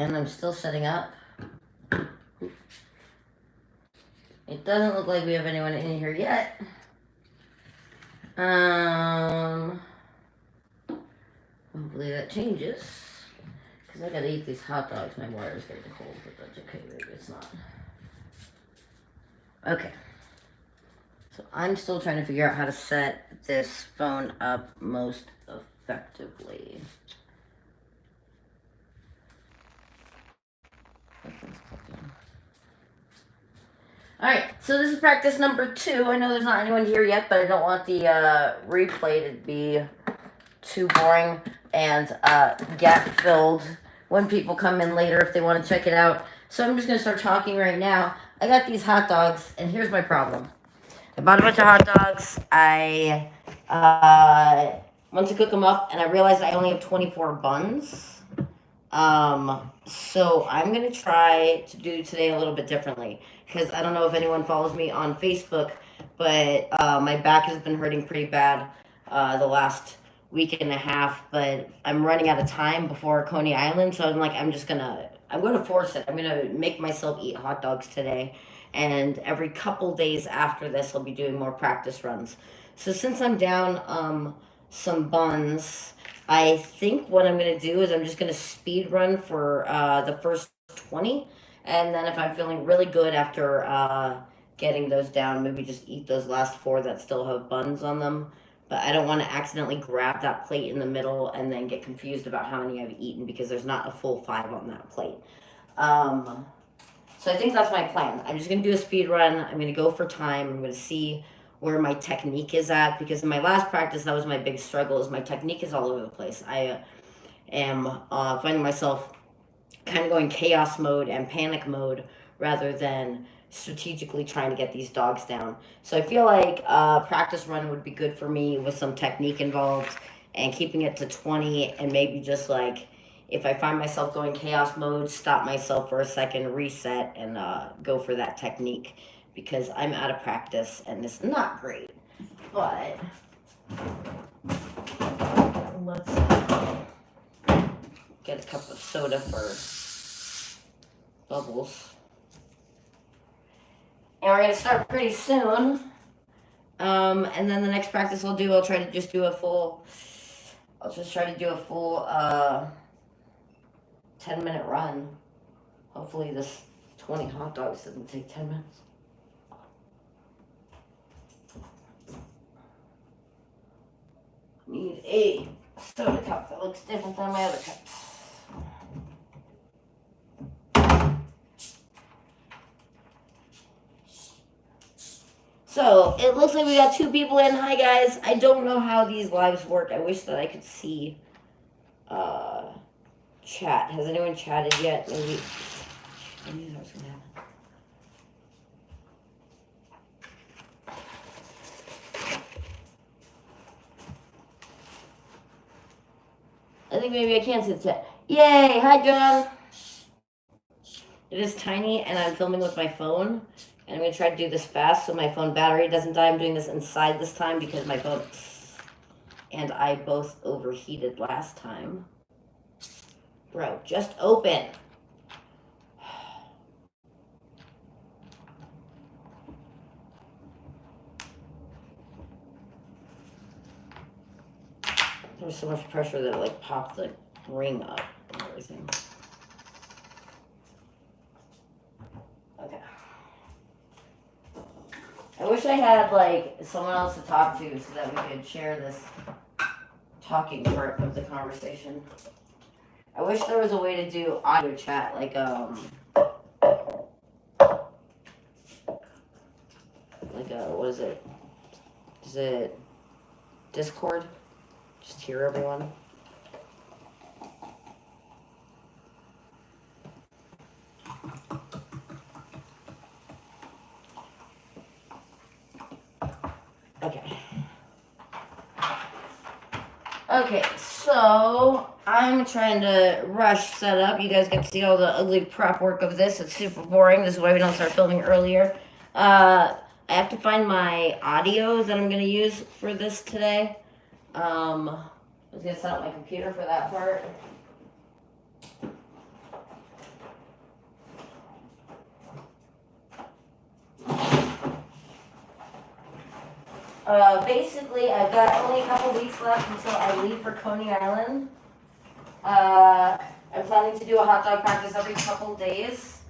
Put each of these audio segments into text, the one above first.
in. I'm still setting up. It doesn't look like we have anyone in here yet. Hopefully that changes. Because I gotta eat these hot dogs. My water's getting cold, but that's okay. Maybe it's not. Okay. So I'm still trying to figure out how to set this phone up most effectively. Alright, so this is practice number 2. I know there's not anyone here yet, but I don't want the replay to be too boring and gap-filled when people come in later if they want to check it out. So I'm just going to start talking right now. I got these hot dogs, and here's my problem. I bought a bunch of hot dogs. I went to cook them up, and I realized I only have 24 buns. So I'm going to try to do today a little bit differently, because I don't know if anyone follows me on Facebook, but my back has been hurting pretty bad the last week and a half, but I'm running out of time before Coney Island, so I'm going to force it. I'm going to make myself eat hot dogs today, and every couple days after this, I'll be doing more practice runs. So since I'm down some buns, I think what I'm going to do is I'm just going to speed run for the first 20, and then if I'm feeling really good after getting those down, maybe just eat those last 4 that still have buns on them. But I don't want to accidentally grab that plate in the middle and then get confused about how many I've eaten because there's not a full 5 on that plate. So I think that's my plan. I'm just going to do a speed run. I'm going to go for time. I'm going to see where my technique is at, because in my last practice, that was my big struggle, is my technique is all over the place. I am finding myself kind of going chaos mode and panic mode rather than strategically trying to get these dogs down. So I feel like a practice run would be good for me with some technique involved and keeping it to 20, and maybe just like, if I find myself going chaos mode, stop myself for a second, reset, and go for that technique, because I'm out of practice and it's not great. But let's get a cup of soda for bubbles. And we're going to start pretty soon. And then the next practice I'll try to just do a full 10-minute run. Hopefully this 20 hot dogs doesn't take 10 minutes. Need a soda cup that looks different than my other cups. So, it looks like we got 2 people in. Hi, guys. I don't know how these lives work. I wish that I could see chat. Has anyone chatted yet? Maybe. I knew that was going to happen. I think maybe I can see the chat. Yay! Hi, John. It is tiny, and I'm filming with my phone. And I'm going to try to do this fast so my phone battery doesn't die. I'm doing this inside this time because my phone and I both overheated last time. Bro, just open. There was so much pressure that it like popped the ring up and everything. Okay. I wish I had like someone else to talk to so that we could share this talking part of the conversation. I wish there was a way to do audio chat, like what is it? Is it Discord? Just hear everyone. Okay, so I'm trying to rush setup. You guys get to see all the ugly prep work of this. It's super boring. This is why we don't start filming earlier. I have to find my audio that I'm going to use for this today. I was going to set up my computer for that part. Basically, I've got only a couple weeks left until I leave for Coney Island. I'm planning to do a hot dog practice every couple days,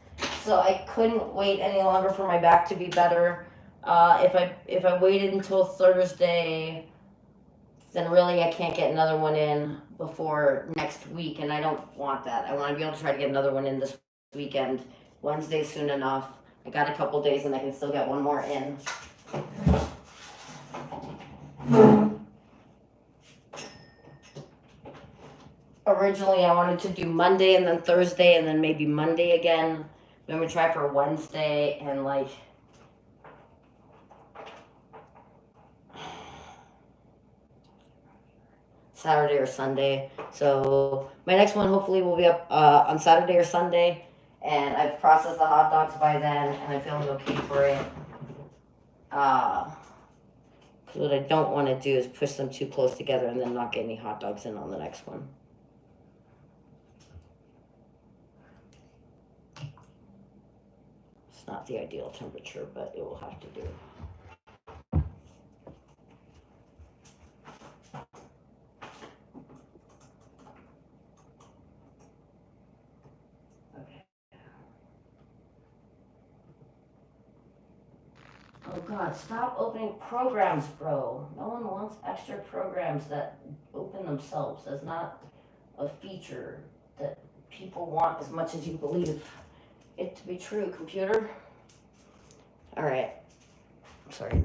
so I couldn't wait any longer for my back to be better. If I waited until Thursday, then really I can't get another one in before next week, and I don't want that. I want to be able to try to get another one in this weekend. Wednesday soon enough. I got a couple days, and I can still get one more in. Originally, I wanted to do Monday and then Thursday and then maybe Monday again. Then we try for Wednesday and like Saturday or Sunday. So my next one hopefully will be up on Saturday or Sunday, and I've processed the hot dogs by then, and I'm feeling okay for it. Because what I don't want to do is push them too close together and then not get any hot dogs in on the next one. It's not the ideal temperature, but it will have to do. Okay. Oh God, stop opening programs, bro. No one wants extra programs that open themselves. That's not a feature that people want as much as you believe it to be true, computer. All right. Sorry.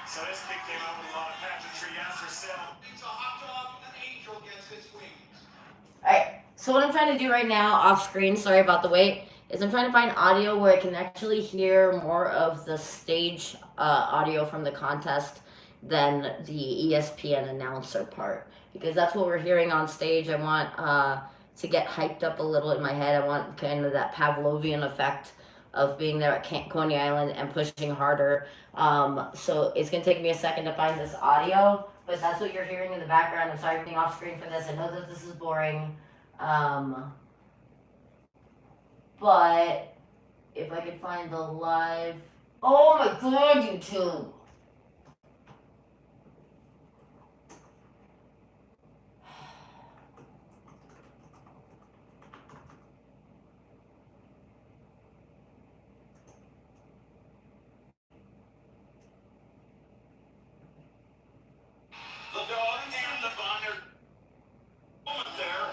So this kid came up with a lot of pageantry. Ask yourself. It's a hot dog, an angel gets his wings. Alright, so what I'm trying to do right now off screen, sorry about the wait, is I'm trying to find audio where I can actually hear more of the stage audio from the contest than the ESPN announcer part. Because that's what we're hearing on stage. I want to get hyped up a little in my head. I want kind of that Pavlovian effect of being there at Coney Island and pushing harder. So it's going to take me a second to find this audio, but that's what you're hearing in the background. I'm sorry for being off screen for this. I know that this is boring. But if I could find the live... Oh my God, YouTube! The dog and the Bonner moment there.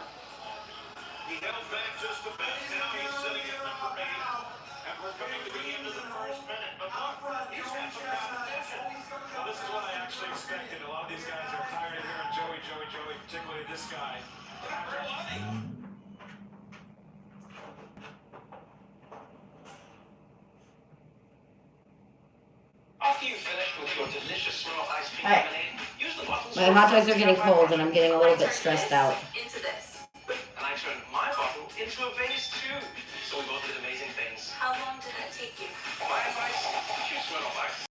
He held back just a bit. Now he's sitting at number 8. And we're coming to the end of the first minute. But look, he's had some competition. Well, this is what I actually expected. A lot of these guys are tired of hearing Joey, particularly this guy. After you finish with your delicious swirl ice cream lemonade, use the bottles. My hot dogs are getting cold and I'm getting a little bit stressed out. Into this. And I turned my bottle into a vase too. So we both did amazing things. How long did that take you? My advice, you swirl ice.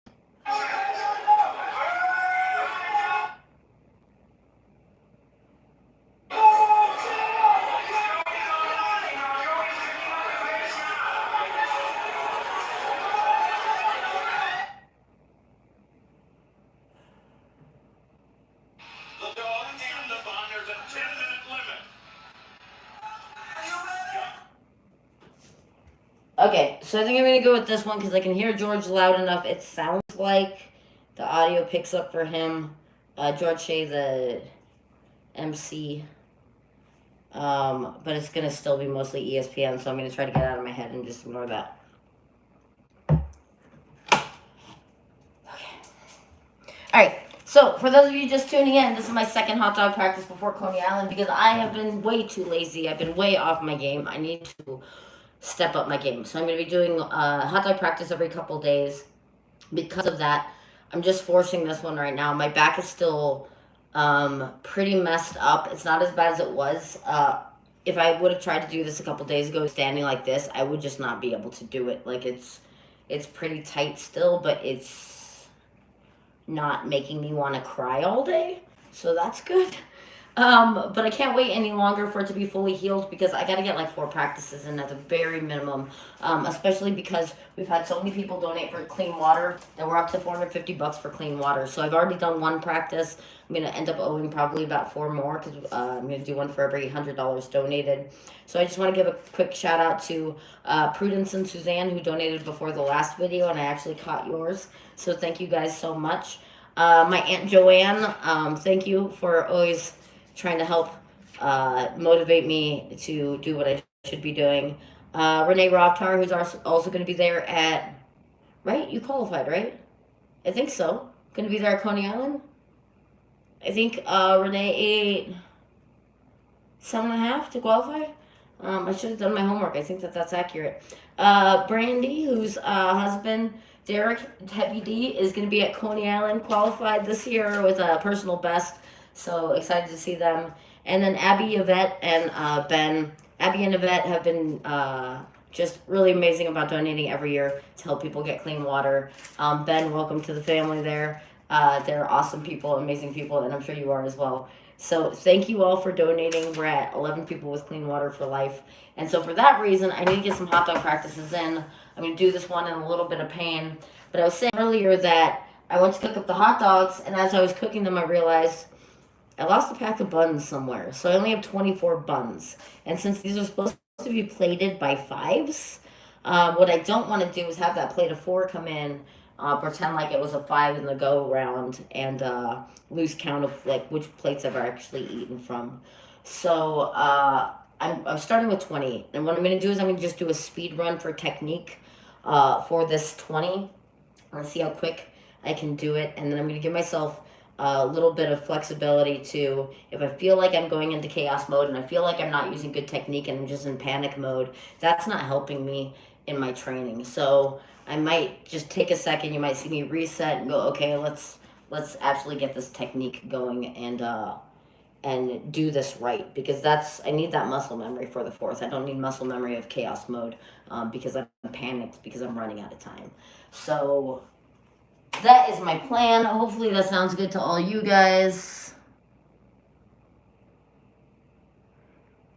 Okay, so I think I'm going to go with this one because I can hear George loud enough. It sounds like the audio picks up for him. George Shea, the MC. But it's gonna still be mostly ESPN, so I'm gonna try to get out of my head and just ignore that. All right. So for those of you just tuning in, this is my second hot dog practice before Coney Island because I have been way too lazy. I've been way off my game. I need to step up my game. So I'm going to be doing hot dog practice every couple days. Because of that, I'm just forcing this one right now. My back is still pretty messed up. It's not as bad as it was. If I would have tried to do this a couple days ago, standing like this, I would just not be able to do it. Like it's pretty tight still, but it's not making me want to cry all day, so that's good. But I can't wait any longer for it to be fully healed because I got to get like 4 practices in at the very minimum, especially because we've had so many people donate for clean water that we're up to $450 for clean water. So I've already done 1 practice. I'm going to end up owing probably about 4 more because I'm going to do one for every $100 donated. So I just want to give a quick shout out to Prudence and Suzanne who donated before the last video, and I actually caught yours. So thank you guys so much. My Aunt Joanne, thank you for always trying to help motivate me to do what I should be doing. Renee Rothar, who's also going to be there at, right? You qualified, right? I think so. Going to be there at Coney Island. I think Renee ate 7.5 to qualify. I should have done my homework. I think that's accurate. Brandy, whose husband Derek Heavy D is going to be at Coney Island, qualified this year with a personal best. So excited to see them. And then Abby, Yvette, and Ben. Abby and Yvette have been just really amazing about donating every year to help people get clean water. Ben, welcome to the family there. They're awesome people, amazing people, and I'm sure you are as well. So thank you all for donating. We're at 11 people with clean water for life. And so for that reason, I need to get some hot dog practices in. I'm going to do this one in a little bit of pain. But I was saying earlier that I went to cook up the hot dogs, and as I was cooking them, I realized I lost a pack of buns somewhere. So I only have 24 buns. And since these are supposed to be plated by 5s, what I don't want to do is have that plate of 4 come in, pretend like it was a 5 in the go round, and lose count of like which plates I've actually eaten from. So I'm starting with 20, and what I'm going to do is I'm going to just do a speed run for technique for this 20. Let's see how quick I can do it, and then I'm going to give myself a little bit of flexibility to, if I feel like I'm going into chaos mode and I feel like I'm not using good technique and I'm just in panic mode, that's not helping me in my training. So I might just take a second. You might see me reset and go, okay, let's actually get this technique going and do this right, because I need that muscle memory for the 4th. I don't need muscle memory of chaos mode because I'm panicked because I'm running out of time. So that is my plan. Hopefully that sounds good to all you guys.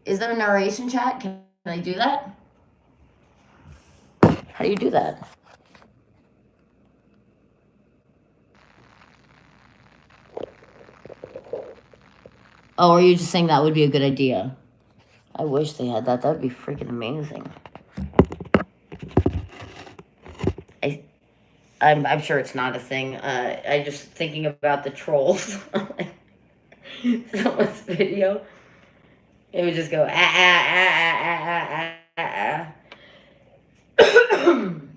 Is there a narration chat? Can I do that? How do you do that? Oh, are you just saying that would be a good idea? I wish they had that. That would be freaking amazing. I'm sure it's not a thing. I just thinking about the trolls. Someone's video. It would just go All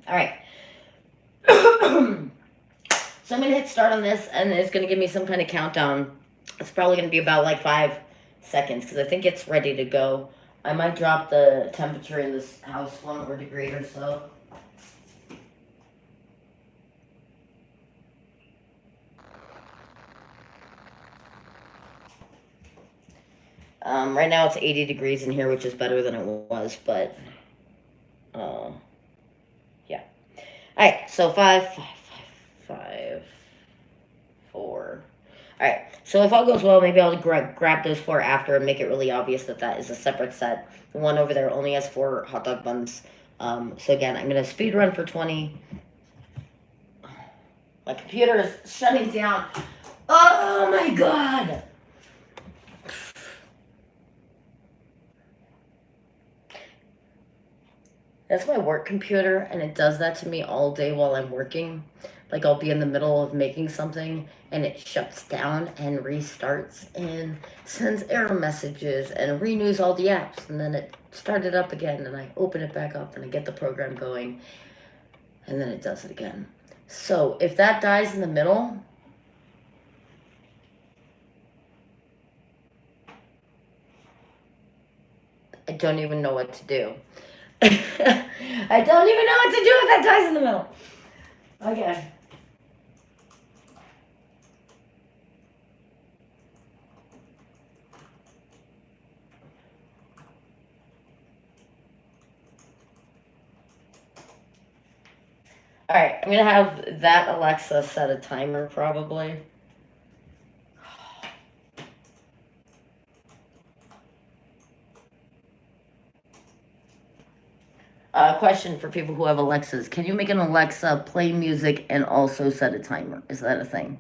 right. So I'm gonna hit start on this, and it's gonna give me some kind of countdown. It's probably gonna be about like 5 seconds because I think it's ready to go. I might drop the temperature in this house 1 more degree or so. Right now it's 80 degrees in here, which is better than it was, but yeah. All right, so 5, 4. All right, so if all goes well, maybe I'll grab those 4 after and make it really obvious that that is a separate set. The one over there only has 4 hot dog buns. So again, I'm gonna speed run for 20. My computer is shutting down. Oh my God. That's my work computer, and it does that to me all day while I'm working. Like I'll be in the middle of making something and it shuts down and restarts and sends error messages and renews all the apps, and then it started up again and I open it back up and I get the program going and then it does it again. So if that dies in the middle, I don't even know what to do. I don't even know what to do if that dies in the middle. Okay. All right, I'm gonna have that Alexa set a timer probably. Question for people who have Alexas. Can you make an Alexa play music and also set a timer? Is that a thing?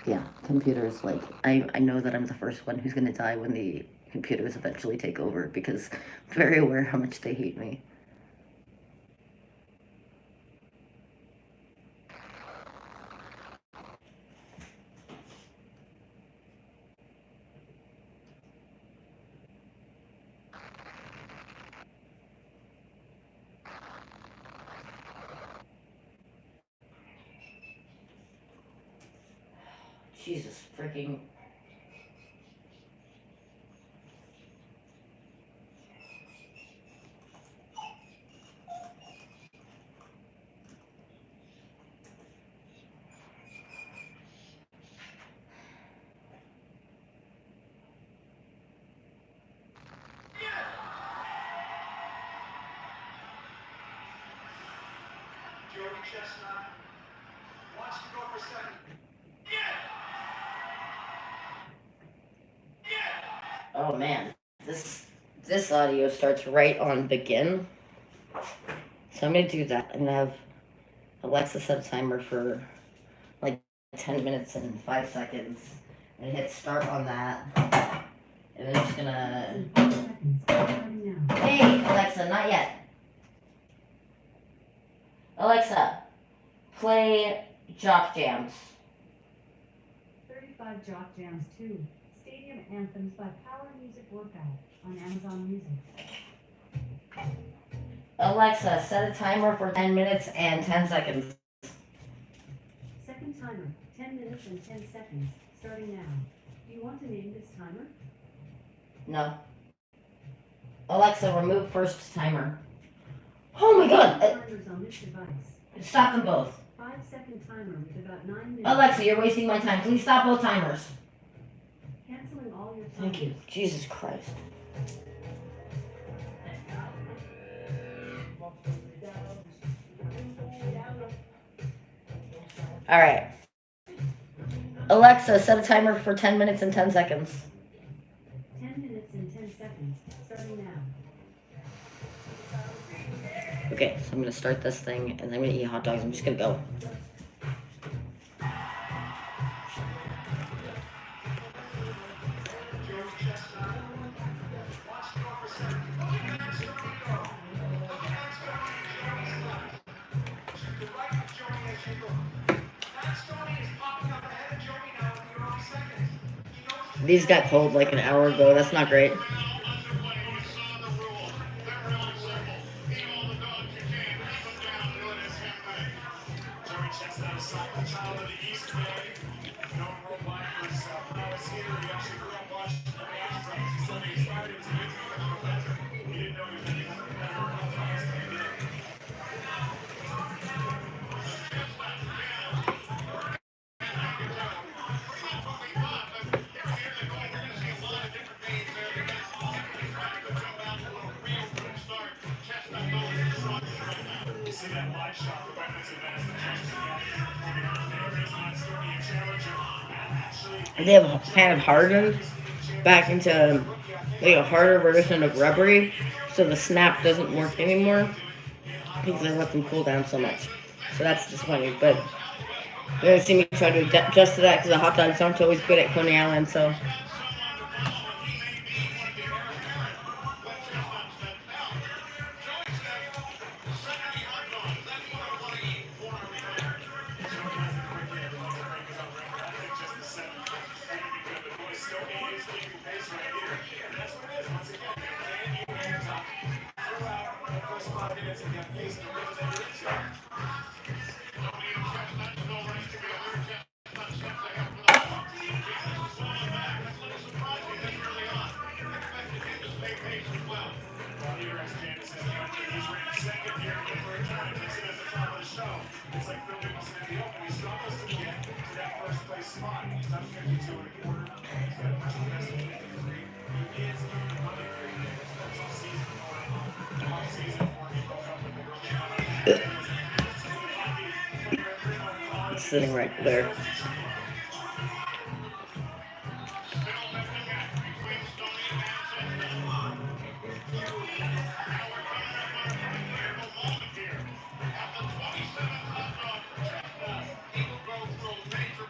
Yeah, computers, like, I know that I'm the first one who's going to die when the computers eventually take over because I'm very aware how much they hate me. Jesus freaking. Joey Chestnut wants to go for second. Oh man, this audio starts right on begin. So I'm gonna do that. I'm gonna have Alexa set a timer for like 10 minutes and 5 seconds and hit start on that. And then I'm just gonna. Hey, Alexa, not yet. Alexa, play Jock Jams. 35 Jock Jams 2, Stadium Anthems by Power Music Workout on Amazon Music. Alexa, set a timer for 10 minutes and 10 seconds. Second timer, 10 minutes and 10 seconds, starting now. Do you want to name this timer? No. Alexa, remove first timer. Oh my god! Timers on this device. Stop them both. 5-second timer with about 9 minutes. Alexa, you're wasting my time. Please stop both timers. Canceling all your timers. Thank you. Jesus Christ. Alright. Alexa, set a timer for 10 minutes and 10 seconds. 10 minutes and 10 seconds, starting now. Okay, so I'm gonna start this thing and then I'm gonna eat hot dogs. I'm just gonna go. These got cold like an hour ago. That's not great. They have kind of hardened back into like a harder version of rubbery, so the snap doesn't work anymore because I let them cool down so much. So that's disappointing, but you're gonna see me try to adjust to that because the hot dogs aren't always good at Coney Island, so. It's sitting right there.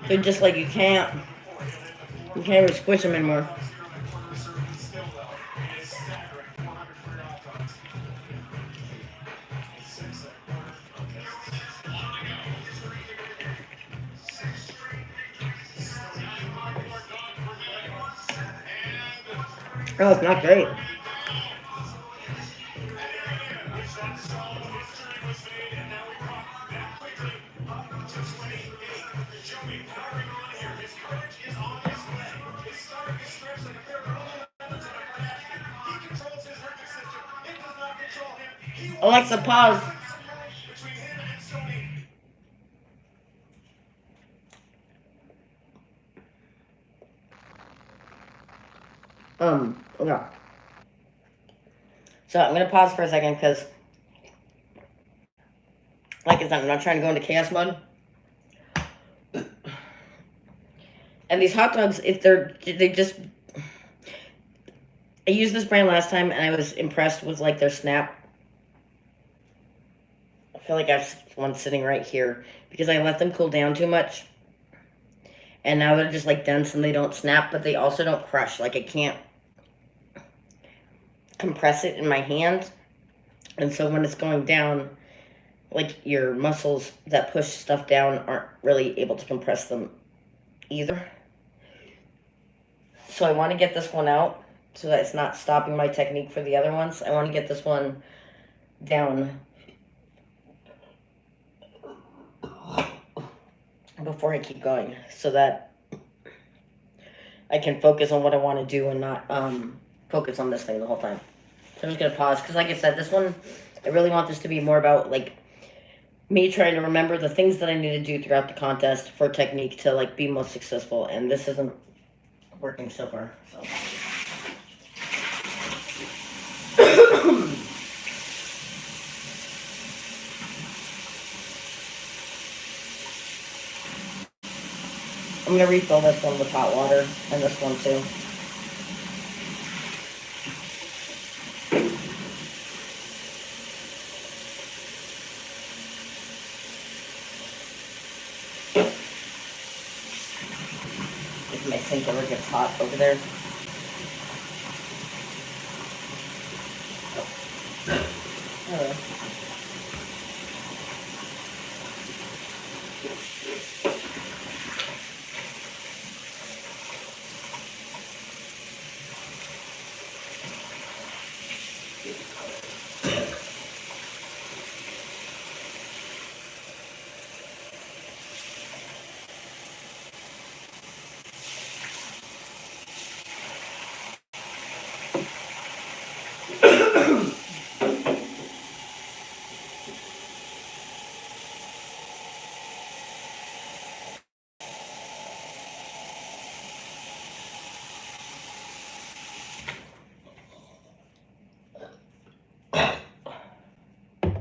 They're just like you can't even squish them anymore. Oh, it's not great. Alexa, pause. Okay. So I'm gonna pause for a second because, like I said, I'm not trying to go into chaos mode. And these hot dogs, I used this brand last time and I was impressed with like their snap. I feel like I have one sitting right here because I let them cool down too much. And now they're just like dense and they don't snap, but they also don't crush. Like I can't compress it in my hand. And so when it's going down, like your muscles that push stuff down aren't really able to compress them either. So I want to get this one out so that it's not stopping my technique for the other ones. I want to get this one down before I keep going so that I can focus on what I want to do and not focus on this thing the whole time. So I'm just going to pause because like I said, this one, I really want this to be more about like me trying to remember the things that I need to do throughout the contest for technique to like be most successful, and this isn't working so far. So. I'm gonna refill this one with hot water and this one too. If my sink ever gets hot over there. Oh.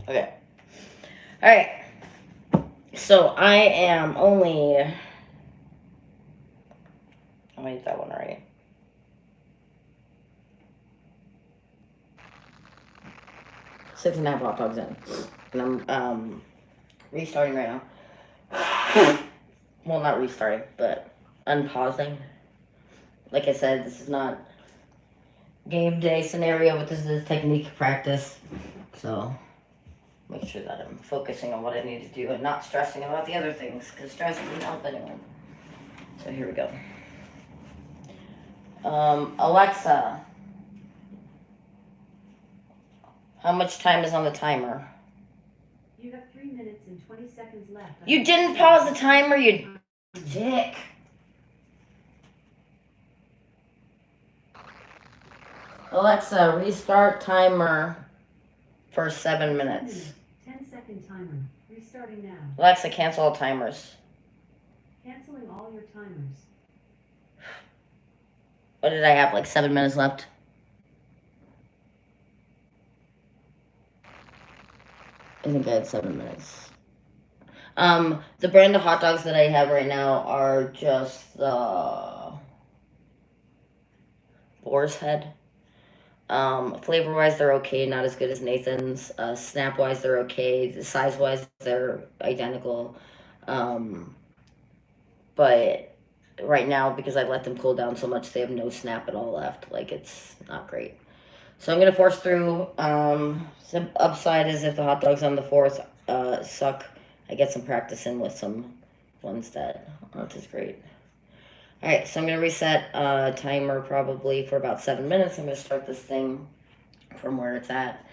Okay. Alright. So I am only... I ate that one already. Six and a half hot dogs in. And I'm restarting right now. Well, not restarting, but unpausing. Like I said, this is not game day scenario, but this is technique practice. So make sure that I'm focusing on what I need to do and not stressing about the other things, because stress doesn't help anyone. So here we go. Alexa, how much time is on the timer? You have 3 minutes and 20 seconds left. You didn't pause the timer, you dick. Alexa, restart timer for 7 minutes. 10-second timer. Restarting now. Alexa, cancel all timers. Canceling all your timers. What did I have, like 7 minutes left? I think I had 7 minutes. The brand of hot dogs that I have right now are just the Boar's Head. Flavor wise, they're okay, not as good as Nathan's. Snap wise, they're okay. Size wise, they're identical. But right now, because I let them cool down so much, they have no snap at all left. Like, it's not great. So I'm gonna force through. Some upside is if the hot dogs on the fourth suck, I get some practice in with some ones that aren't as great. All right, so I'm gonna reset timer probably for about 7 minutes. I'm gonna start this thing from where it's at.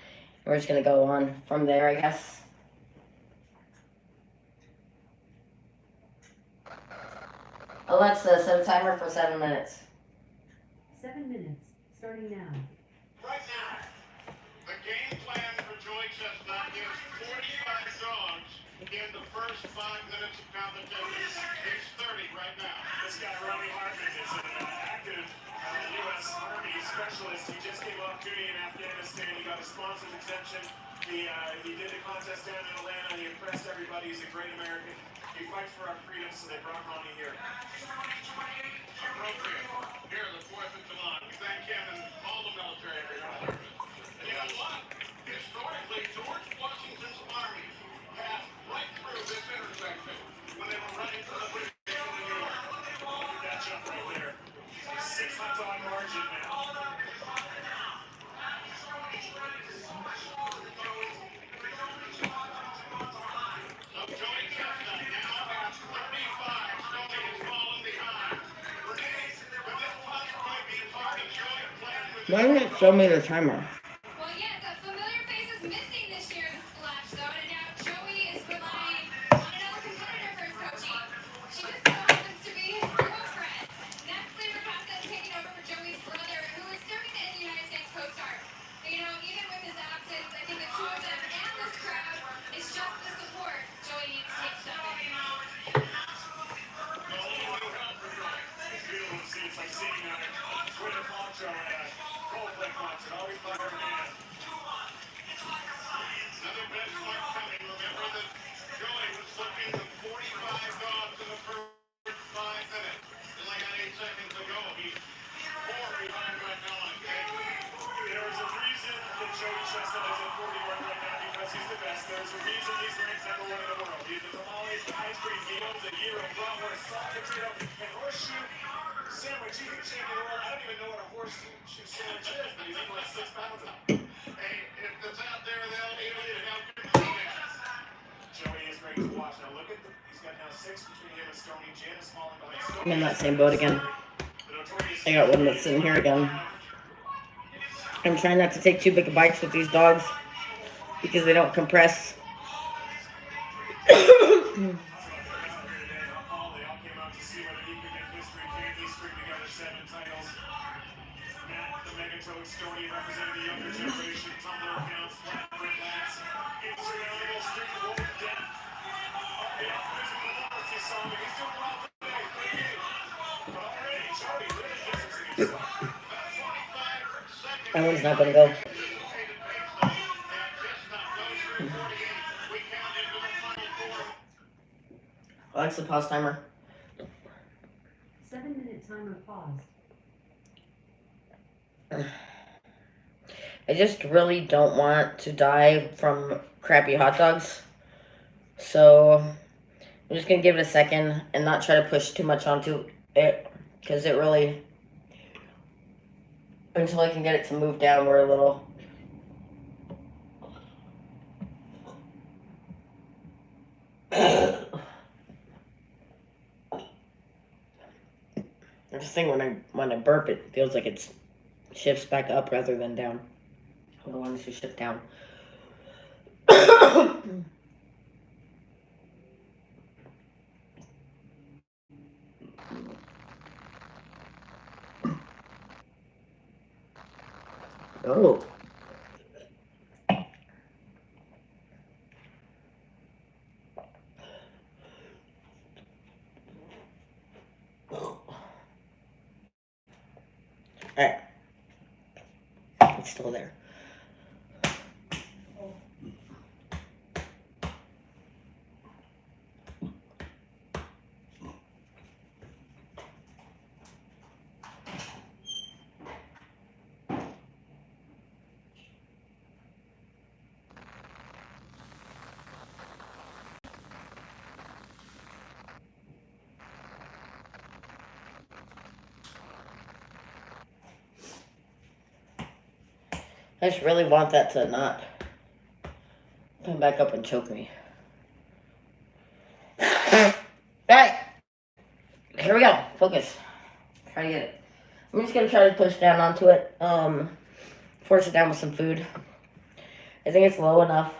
We're just gonna go on from there, I guess. Alexa, set a timer for 7 minutes. 7 minutes. Starting now. Right now, the game plan for Joey Chestnut is 45 dogs in the first 5 minutes of competition. He's 30 right now. This guy, Ronnie Hartman, is an active U.S. Army specialist. He just came off duty in Afghanistan. He got a sponsored exemption. He did a contest down in Atlanta. He impressed everybody. He's a great American. He fights for our freedom, so they brought Ronnie here. Appropriate. Here, the 4th of July. We thank him and all the military for their service. And you know what? Historically, George Washington's army passed right through this intersection when they were running for the British in New York. That jump right there. 6 hot dog margin now. So Joey Chestnut now has 35. Stoney has fallen behind. Renee, could this possibly be part of Joey's plan with Why didn't it show me the timer? Well, yes, a familiar face is missing this year in the Splash Zone, and now Joey is relying on another competitor for his coaching. She just so happens to be his girlfriend. Natalie Ricasa is taking over for Joey's brother, who is serving in the United States Coast Guard. You know, even with his absence, I think the two of them and this crowd is just the support Joey needs to take stepping. It's beautiful to see. It's like seeing Gwyneth Paltrow at a Coldplay concert. Always by her man. Another benchmark coming. Remember that Joey was looking to 45 dogs in the first 5 minutes. Still got 8 seconds to go. He's 4 behind right now on Kate. There is a reason that Joey Chestnut is at 41 right now because he's the best. There's a reason he's ranked #1 in the world. He's the tamales, the ice cream, he owns a gyro, bratwurst, soft potato, and horseshoe sandwich. He's the champion of the world. I don't even know what a horseshoe sandwich is, but he's eating like 6 pounds of it. Hey, if it's out there, they'll eat it. How can you do that? Joey is great to watch. Now look at he's got now 6 between him and Stoney. Janice falling behind Stoney. I'm in that same boat again. The notorious I got one that's in here again. I'm trying not to take too big of bites with these dogs because they don't compress. They all came out to see whether he could make history. Can he string together 7 titles? Matt, the Megatron Stoney, representing the younger generation. Tumblr accounts, flat brick bats. Instagrammable street wolf death. The optimism performance he saw, but he's doing well today. 38. But already, Joey really distancing himself. That one's not gonna go. Alexa, pause timer. 7-minute timer paused. I just really don't want to die from crappy hot dogs. So I'm just gonna give it a second and not try to push too much onto it because it really, until I can get it to move downward a little. This thing when I burp, it feels like it shifts back up rather than down. Hold on, it should shift down. Oh. Alright. It's still there. I just really want that to not come back up and choke me. Alright. Here we go. Focus. Try to get it. I'm just gonna try to push down onto it. Force it down with some food. I think it's low enough.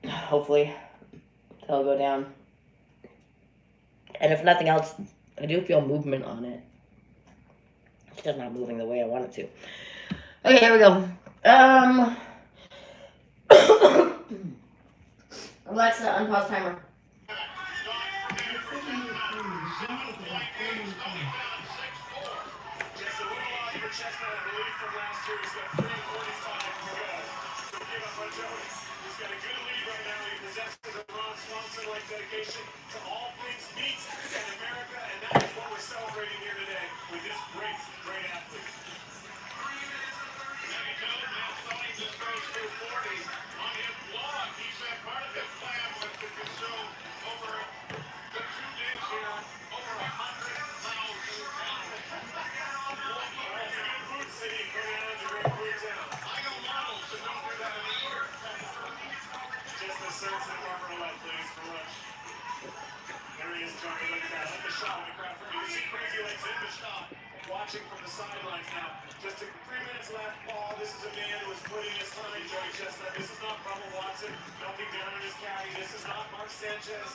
Hopefully it'll go down. And if nothing else, I do feel movement on it. It's just not moving the way I want it to. Okay, here we go. Alexa, unpause timer. Chestnut, I believe, from last year. He's got 3:45 to go. So give up on Joey. He's got a good lead right now. He possesses a Ron Swanson-like dedication to all things meat in America, and that is what we're celebrating here today with this great, great athlete. 3 minutes and 30 seconds. Now Sonny just goes through 40 on his blog. He said part of his plan was to consume over the 2 days here over 100,000 calories. Food City, Cornell's a great food town. I know models that don't do that in a year. Just the serves and Barbara Millette, please, for lunch. There he is, Johnny. Look at that. Let the shot in the crowd for you. You see Crazy Legs in the shot, watching from the sidelines now. Just 3 minutes left, Paul. This is a man who is putting his time in Joey Chestnut. This is not Bubba Watson knocking down in his caddy. This is not Mark Sanchez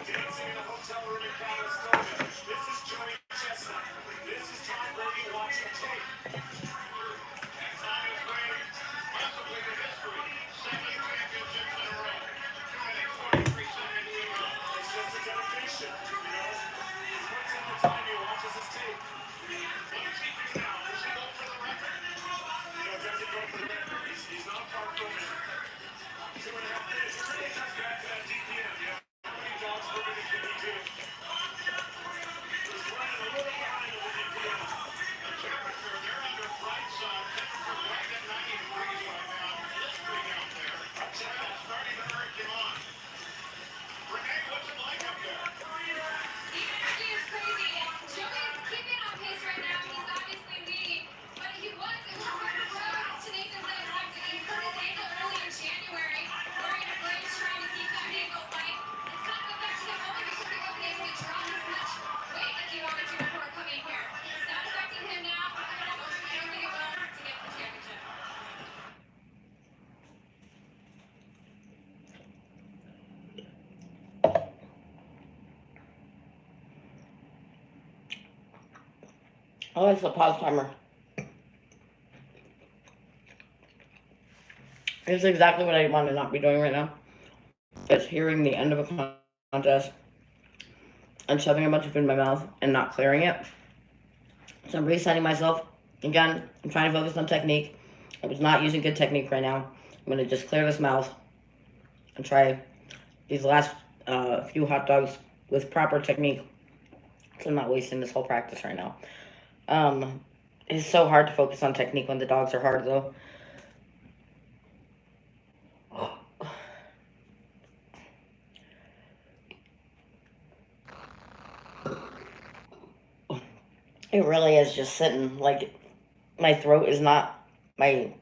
dancing in a hotel room in Calistoga. This is Joey Chestnut. This is Tom Brady watching tape. And Tom is bringing possibly the history. 7 championships in a row. 2 minutes, 43 seconds to go. It's just a dedication, you know. He puts in the time, he watches his tape. What does he do now? Does he go for the record? You know, does he go for the record? He's not far from it. 2.5 minutes. It really comes back to that DPM, you know. How many dogs looking can he do? He's running a little behind on the DPM. The temperature, they're under bright sun. Temperature right at 90 degrees right now. Blistering out there. Chestnut starting to urge him on. Renee, what's it like up there? The energy is crazy. Joey's keeping on pace right now. He's obviously leading, but it was a harder road to Nathan than expected. He hurt his ankle early in January, wearing a brace trying to keep that ankle light. It's kind of affected him only because he wasn't able to drop as much weight as he wanted to before coming here. It's not affecting him now. I don't think it will to get to the championship. Oh, it's a pause timer. It's exactly what I want to not be doing right now. It's hearing the end of a contest and shoving a bunch of food in my mouth and not clearing it. So I'm resetting myself. Again, I'm trying to focus on technique. I was not using good technique right now. I'm going to just clear this mouth and try these last few hot dogs with proper technique. So I'm not wasting this whole practice right now. It's so hard to focus on technique when the dogs are hard, though. It really is just sitting, like, my throat is not, my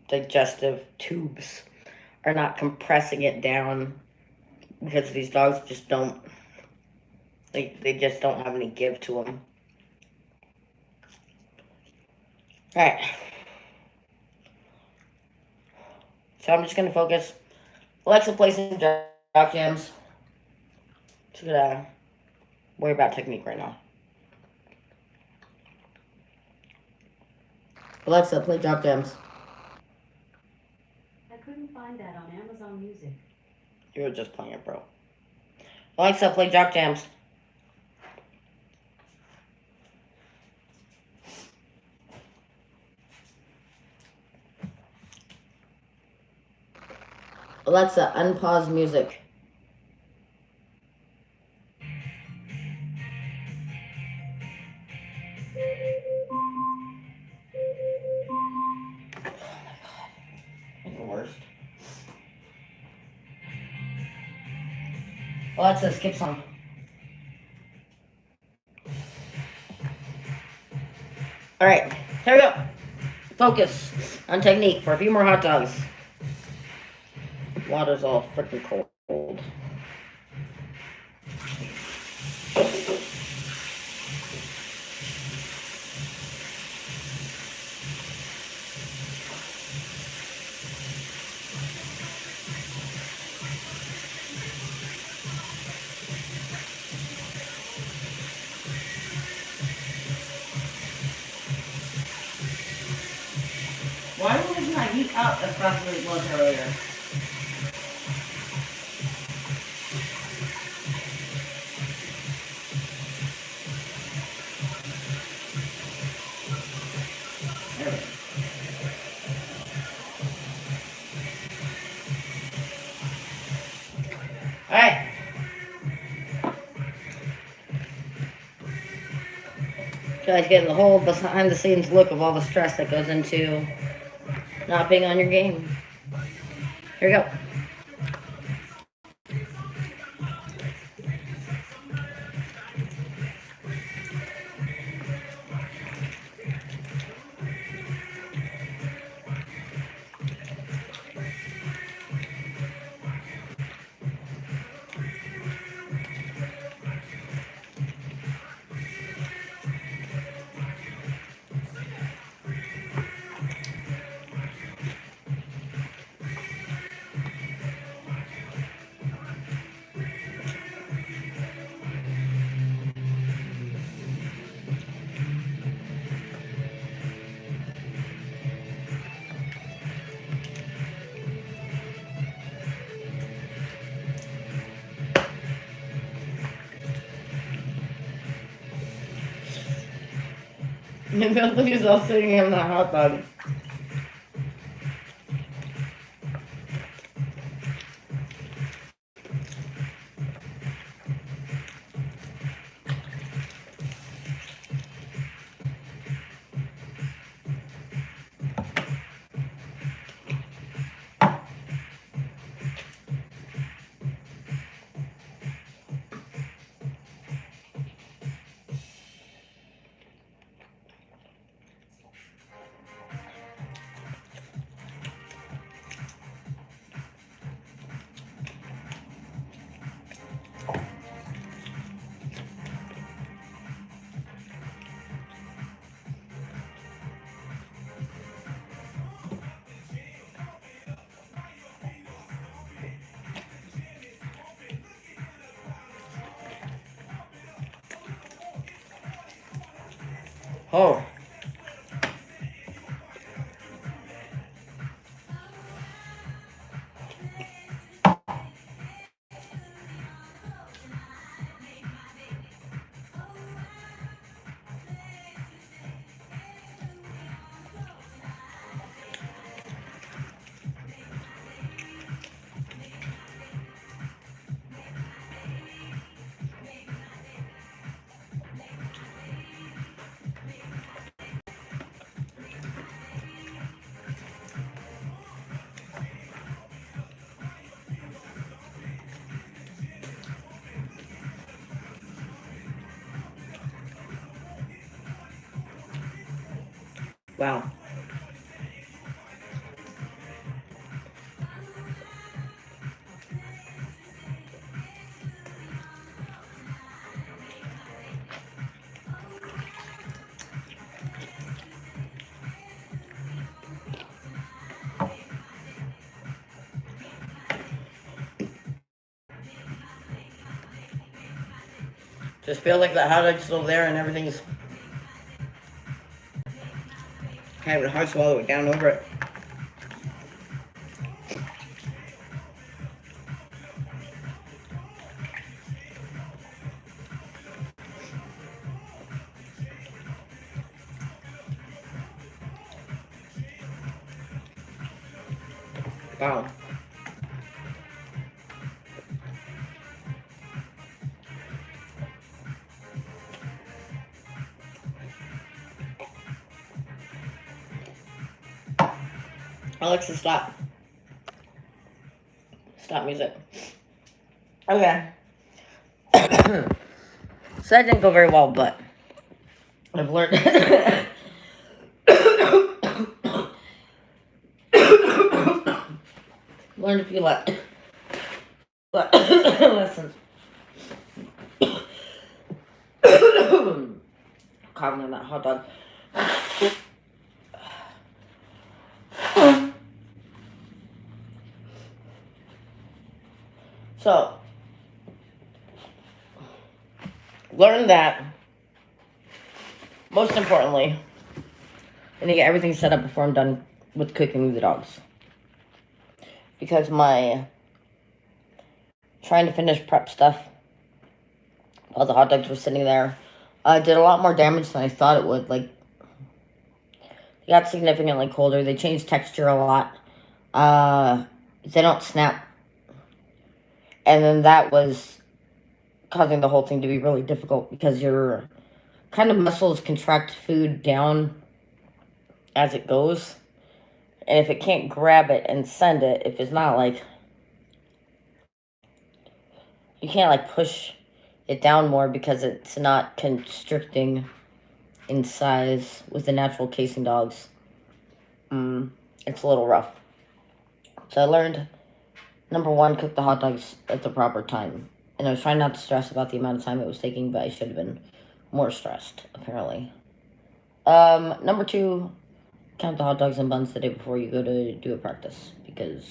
digestive tubes are not compressing it down because these dogs just don't They just don't have any give to them. Alright. So I'm just gonna focus. Alexa, play some jock jams. Just gonna worry about technique right now. Alexa, play jock jams. I couldn't find that on Amazon Music. You were just playing it, bro. Alexa, play jock jams. Alexa, unpause music. The worst. Alexa, skip song. Alright, here we go. Focus on technique for a few more hot dogs. Water's all freaking cold. Why wasn't my heat up as fast as it was earlier? There we go. Alright. Guys getting the whole behind the scenes look of all the stress that goes into not being on your game. Here we go. Maybe I'll use all sitting in the hot dog. Oh. Wow. Just feel like the hot dog's still there and everything's kind of hard to swallow it down over it. Wow. Alexa, stop. Stop music. Okay. So that didn't go very well, but I've learned. Learned a few lessons. Coughing on that hot dog. So, learn that, most importantly, I need to get everything set up before I'm done with cooking the dogs. Because my trying to finish prep stuff while the hot dogs were sitting there did a lot more damage than I thought it would. Like, they got significantly colder. They changed texture a lot. They don't snap. And then that was causing the whole thing to be really difficult because your kind of muscles contract food down as it goes. And if it can't grab it and send it, if it's not like, you can't like push it down more because it's not constricting in size with the natural casing dogs. It's a little rough. So I learned, number one, cook the hot dogs at the proper time. And I was trying not to stress about the amount of time it was taking, but I should have been more stressed, apparently. Number two, count the hot dogs and buns the day before you go to do a practice, because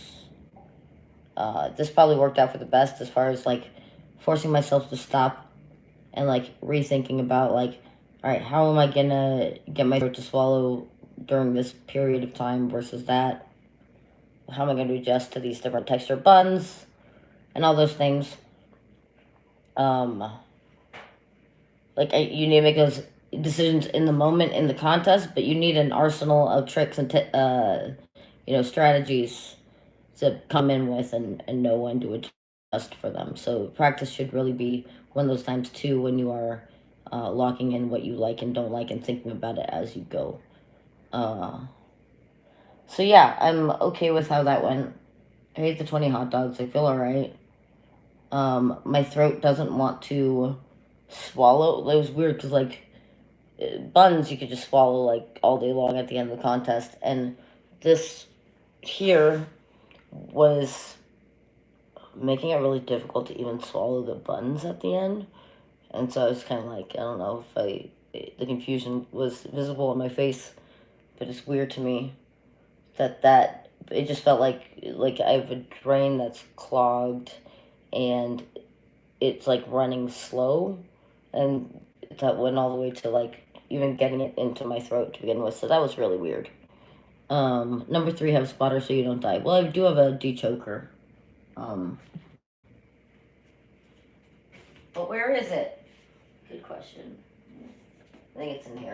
this probably worked out for the best as far as like forcing myself to stop and like rethinking about like, all right, how am I gonna get my throat to swallow during this period of time versus that? How am I gonna adjust to these different texture buns and all those things? Like you need to make those decisions in the moment in the contest, but you need an arsenal of tricks and strategies to come in with and know when to adjust for them. So practice should really be one of those times too when you are locking in what you like and don't like and thinking about it as you go. So yeah, I'm okay with how that went. I ate the 20 hot dogs. I feel alright. My throat doesn't want to swallow. It was weird because like buns you could just swallow like all day long at the end of the contest, and this here was making it really difficult to even swallow the buns at the end. And so I was kind of like, I don't know if the confusion was visible on my face, but it's weird to me that it just felt like I have a drain that's clogged and it's like running slow, and that went all the way to like even getting it into my throat to begin with. So that was really weird. Number three, have a spotter so you don't die. Well, I do have a dechoker. But where is it? Good question. I think it's in here.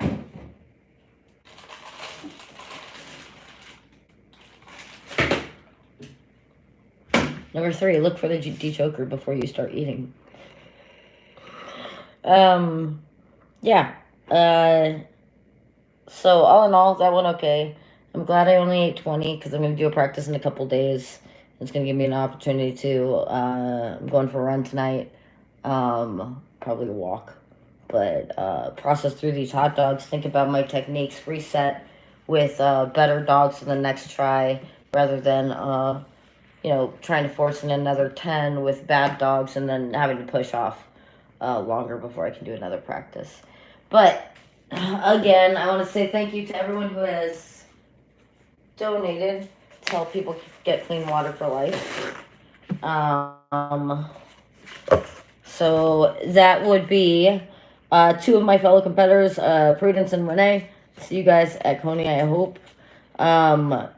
Number three, look for the dechoker before you start eating. Yeah. So all in all, that went okay. I'm glad I only ate 20 because I'm going to do a practice in a couple days. It's going to give me an opportunity to, I'm going for a run tonight. Probably a walk. But process through these hot dogs, think about my techniques, reset with better dogs for the next try rather than, trying to force in another 10 with bad dogs and then having to push off longer before I can do another practice. But again, I want to say thank you to everyone who has donated to help people get clean water for life. So that would be two of my fellow competitors, Prudence and Renee. See you guys at Coney, I hope.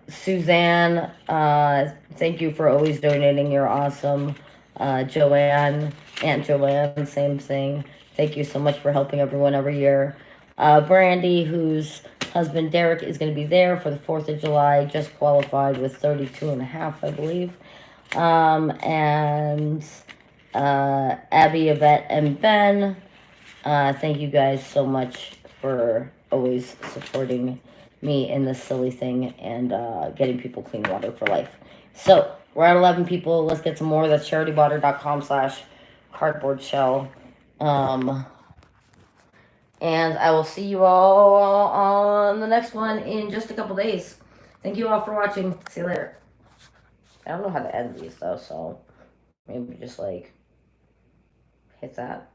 Suzanne, thank you for always donating. You're awesome. Joanne, Aunt Joanne, same thing. Thank you so much for helping everyone every year. Brandy, whose husband Derek is going to be there for the 4th of July, just qualified with 32.5, I believe. And Abby, Yvette, and Ben, thank you guys so much for always supporting me in this silly thing and getting people clean water for life. So we're at 11 people. Let's get some more. That's charitywater.com/cardboard shell. And I will see you all on the next one in just a couple days. Thank you all for watching. See you later. I don't know how to end these though, so maybe just like hit that.